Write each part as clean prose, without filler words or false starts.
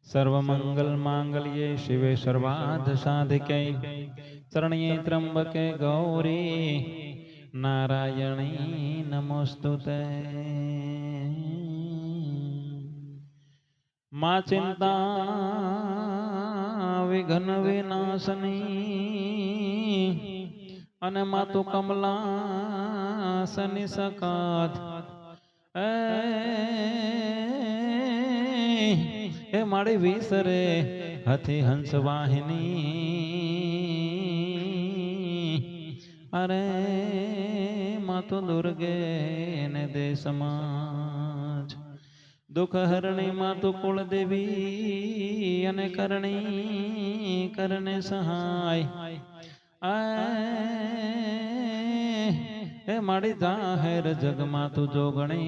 सर्वमंगल मांगल्ये शिवे सर्वार्थ साधिके शरण्ये त्र्यंबके गौरी नारायणी नमोस्तुते। मां चिंता विघ्न विनाशनी अने मातु कमला सनि सकात हे माड़ी विसरे हथी हंस वाहिनी अरे मातु दुर्गे ने दे समाज दुख हरणी मातु कुल देवी अने करणी करने सहाय हे माड़ी जाहेर जग मातु जोगणी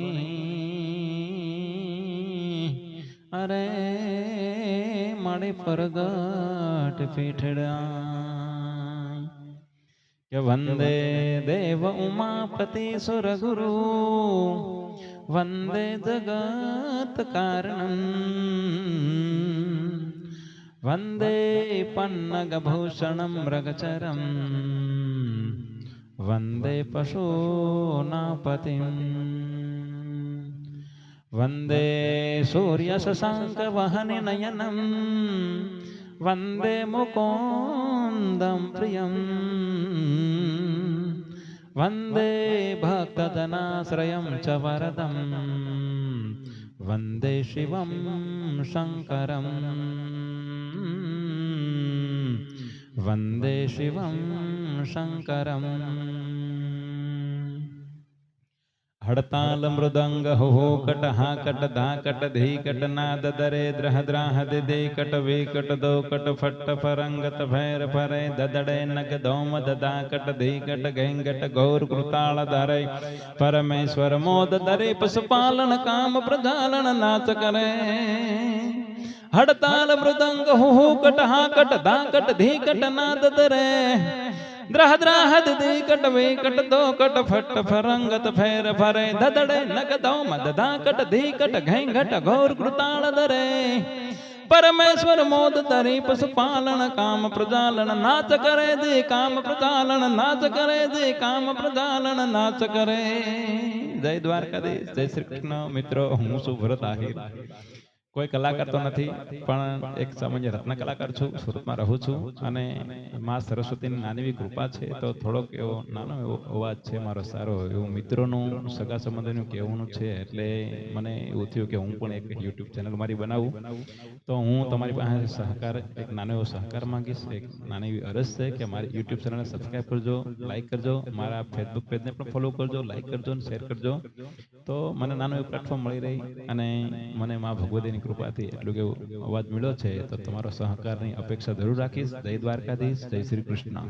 अरे माड़ी परगट पीठड़ा के वंदे देव उमापति सुर गुरु वंदे जगत कारणं वंदे पन्नग भूषणं मृगचरं वंदे पशूनापतिं वंदे सूर्य शशांक वहनि नयनं वंदे मुकुंदं प्रियं वंदे भक्तजनाश्रयं च वरदं वंदे शिवं शंकरं वंदे शिवं शंकरं। हड़ताल मृदंग हो कट हा कट धा कट धी कट नाद दरे द्रह द्राह दे कट वे कट दो कट फट फरंगत भैर फरे ददड़े नग धोम ददा कट धी कट घेंगट घोर कृताल धरे परमेश्वर मोद दरे पशुपालन काम प्रजालन नाच करे। हड़ताल मृदंग हो कट हा कट धा कट धी कट नाद दरे द्रह द्राह दे कट वे कट दो कट फट फरंगत फेर फरे ददड़े नग धोम ददा कट धी कट घेंगट घोर कृताल धरे परमेश्वर मोद धरी पशुपालन काम प्रजालन नाच करे दे काम प्रजालन नाच करे दे काम प्रजालन नाच करे। जय द्वारकाधीश, जय श्री कृष्ण। मित्रों, हूँ छुं भरत आहिर। कोई कलाकार तो नहीं पण एक सामान्य रत्न कलाकार छूं, सूरत में रहूं छूं अने मां सरस्वती नानी कृपा है तो थोड़ोक एवो नानो एवो अवाज है मारो सारो एवं मित्रों सगा संबंधीओ कहेवानुं छे एटले मने एवुं थयुं के हूँ पण एक यूट्यूब चेनल मारी बनावुं तो हूँ तमारी पासे सहकार एक नानो एवो सहकार मांगीश। एक नानी एवी अरज है कि मारी यूट्यूब चेनल ने सब्सक्राइब करजो, लाइक करजो, मारा फेसबुक पेज ने पण फॉलो करजो, लाइक करजो ने शेर करजो तो मने नानो एवो प्लेटफॉर्म मळी रही अने मने मां भगवतीनी कृपाथी एटलो के अवाज मिळ्यो छे तो तमारो सहकारनी अपेक्षा जरूर राखीश। जय द्वारकाधीश, जय श्री कृष्ण।